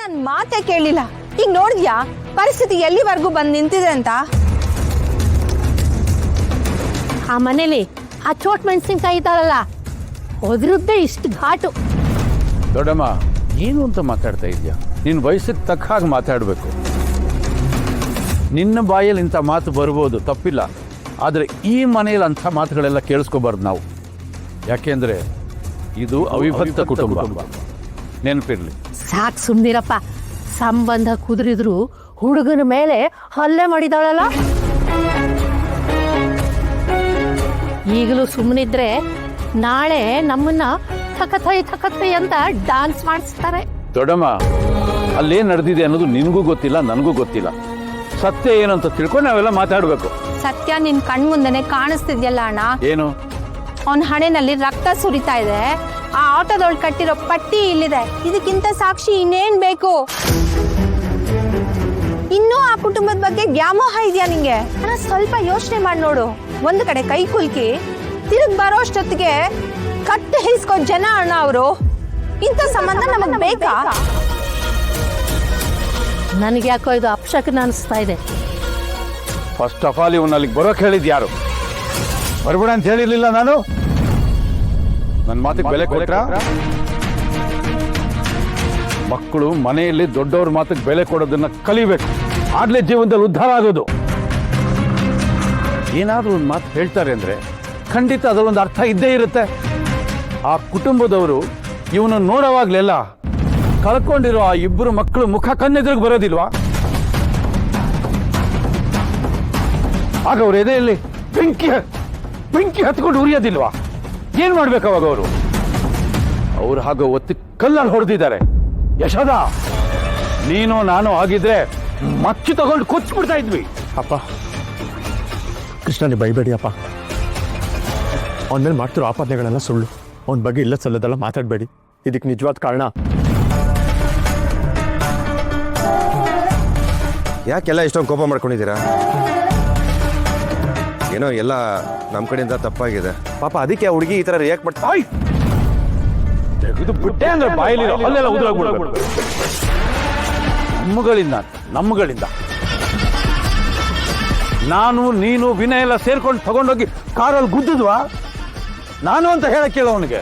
ನನ್ ಮಾತೆ ಕೇಳಿಲ್ಲ. ಈಗ ನೋಡಿದ್ಯಾ ಪರಿಸ್ಥಿತಿ ಎಲ್ಲಿವರೆಗೂ ಬಂದು ನಿಂತಿದೆ ಅಂತ. ಆ ಮನೇಲಿ ಆ ಚೋಟ್ ಮೆಣಸಿನ್ಕಾಯಿ ಇದ್ದಾರಲ್ಲ, ಅದ್ರದ್ದೇ ಇಷ್ಟು ಘಾಟು. ದೊಡ್ಡಮ್ಮ, ಏನು ಅಂತ ಮಾತಾಡ್ತಾ ಇದೆಯಾ? ನಿನ್ನ ವಯಸ್ಸಿಗೆ ತಕ್ಕ ಹಾಗೆ ಮಾತಾಡಬೇಕು. ನಿನ್ನ ಬಾಯಲ್ಲಿ ಇಂಥ ಮಾತು ಬರ್ಬೋದು, ತಪ್ಪಿಲ್ಲ. ಆದರೆ ಈ ಮನೆಯಲ್ಲಿ ಅಂಥ ಮಾತುಗಳೆಲ್ಲ ಕೇಳಿಸ್ಕೋಬಾರ್ದು ನಾವು. ಯಾಕೆಂದರೆ ಇದು ಅವಿಭಕ್ತ ಕುಟುಂಬ, ನೆನಪಿರಲಿ. ಸಾಕು ಸುಮ್ನಿರಪ್ಪ. ಸಂಬಂಧ ಕುದುರಿದ್ರು ಹುಡುಗನ ಮೇಲೆ ಹಲ್ಲೆ ಮಾಡಿದಾಳಲ್ಲ. ಈಗಲೂ ಸುಮ್ಮನಿದ್ರೆ ನಾಳೆ ನಮ್ಮನ್ನ ಥಕಥೈ ಅಂತ ಡಾನ್ಸ್ ಮಾಡಿಸ್ತಾರೆ. ದೊಡ್ಡಮ್ಮ, ಅಲ್ಲೇನು ನಡೆದಿದೆ ಅನ್ನೋದು ನಿನಗೂ ಗೊತ್ತಿಲ್ಲ, ನನಗೂ ಗೊತ್ತಿಲ್ಲ. ಸತ್ಯ ಏನು ಅಂತ ತಿಳ್ಕೊಂಡು ನಾವೆಲ್ಲ ಮಾತಾಡಬೇಕು. ಸತ್ಯ ನಿನ್ ಕಣ್ಮುಂದೆನೆ ಕಾಣಿಸ್ತಿದ್ಯಲ್ಲ ಅಣ್ಣ. ಏನು? ಅವನ ಹಣೆನಲ್ಲಿ ರಕ್ತ ಸುರಿತಾ ಇದೆ. ಆ ಆಟೋದೊಳಗೆ ಕಟ್ಟಿರೋ ಪಟ್ಟಿ ಇಲ್ಲಿದೆ. ಇದಕ್ಕಿಂತ ಸಾಕ್ಷಿ ಇನ್ನೇನ್ ಬೇಕು? ಇನ್ನೂ ಆ ಕುಟುಂಬದ ಬಗ್ಗೆ ವ್ಯಾಮೋಹ ಇದೆಯಾ ನಿಂಗೆ? ಅಣ್ಣ, ಸ್ವಲ್ಪ ಯೋಚನೆ ಮಾಡಿ ನೋಡು. ಒಂದು ಕಡೆ ಕೈ ಕುಲ್ಕಿ ತಿರುಗ್ ಬರೋಷ್ಟೊತ್ತಿಗೆ ಕಟ್ಟು ಹಿಸ್ಕೋ ಜನ ಅಣ್ಣ ಅವರು. ಇಂಥ ಸಂಬಂಧ ನಮಗ್ ಬೇಕಾ? ನನಗೆ ಯಾಕೋ ಇದು ಅಪಶಕನ ಅನಿಸ್ತಾ ಇದೆ. ಫಸ್ಟ್ ಆಫ್ ಆಲ್ ಇವನ್ನ ಅಲ್ಲಿಗೆ ಬರೋಕೆ ಹೇಳಿದ್ ಯಾರು? ಬರ್ಬೇಡ ಅಂತ ಹೇಳಿರ್ಲಿಲ್ಲ ನಾನು? ನನ್ನ ಮಾತಿಗೆ ಬೆಲೆ ಕೊಟ್ರ? ಮಕ್ಕಳು ಮನೆಯಲ್ಲಿ ದೊಡ್ಡವ್ರ ಮಾತಿಗೆ ಬೆಲೆ ಕೊಡೋದನ್ನ ಕಲಿಬೇಕು. ಆಗ್ಲೇ ಜೀವನದಲ್ಲಿ ಉದ್ಧಾರ ಆಗೋದು. ಏನಾದ್ರೂ ಒಂದು ಮಾತು ಹೇಳ್ತಾರೆ ಅಂದ್ರೆ ಖಂಡಿತ ಅದರೊಂದು ಅರ್ಥ ಇದ್ದೇ ಇರುತ್ತೆ. ಆ ಕುಟುಂಬದವರು ಇವನು ನೋಡೋವಾಗ್ಲೆಲ್ಲ ಕಳ್ಕೊಂಡಿರೋ ಆ ಇಬ್ಬರು ಮಕ್ಕಳು ಮುಖ ಕಣ್ಣೆದುರಿಗೆ ಬರೋದಿಲ್ವಾ? ಆಗ ಅವ್ರ ಎದೆಯಲ್ಲಿ ಬೆಂಕಿ ಹತ್ಕೊಂಡು ಉರಿಯೋದಿಲ್ವಾ? ಏನ್ ಮಾಡ್ಬೇಕು ಅವಾಗ ಅವರು? ಅವ್ರು ಹಾಗೆ ಒತ್ತಿ ಕಲ್ಲಲ್ಲಿ ಹೊಡೆದಿದ್ದಾರೆ. ಯಶೋದ, ನೀನು ನಾನು ಆಗಿದ್ರೆ ಮಚ್ಚಿ ತಗೊಂಡು ಕೊಚ್ಚಿಬಿಡ್ತಾ ಇದ್ವಿ. ಅಪ್ಪ, ಕೃಷ್ಣನೇ ಬೈಬೇಡಿ ಅಪ್ಪ. ಅವನ ಮೇಲೆ ಮಾಡ್ತಿರೋ ಆಪಾದನೆಗಳೆಲ್ಲ ಸುಳ್ಳು. ಅವನ ಬಗ್ಗೆ ಇಲ್ಲ ಸಲ್ಲದೆಲ್ಲ ಮಾತಾಡಬೇಡಿ. ಇದಕ್ಕೆ ನಿಜವಾದ ಕಾರಣ ಯಾಕೆಲ್ಲ ಇಷ್ಟೊಂದು ಕೋಪ ಮಾಡ್ಕೊಂಡಿದ್ದೀರಾ? ಏನೋ ಎಲ್ಲ ನಮ್ಮ ಕಡೆಯಿಂದ ತಪ್ಪಾಗಿದೆ ಪಾಪ. ಅದಕ್ಕೆ ಆ ಹುಡುಗಿ ಈ ಥರ ರಿಯಾಕ್ಟ್ ಮಾಡ್ತಾ ತೆಗೆದು ಬಿಟ್ಟೆ ಅಂದ್ರೆ ಬಾಯಲ್ಲಿ ಅಲ್ಲೆಲ್ಲ ಉದುರಾಗ್ಬಿಡ್ಬೇಕು. ನಮ್ಮಗಳಿಂದ ನಾನು ನೀನು ವಿನಯ ಎಲ್ಲ ಸೇರ್ಕೊಂಡು ತಗೊಂಡೋಗಿ ಕಾರಲ್ಲಿ ಗುದ್ದಿದ್ವಾ? ನಾನು ಅಂತ ಹೇಳಕ್ ಕೇಳೋ ಅವನಿಗೆ.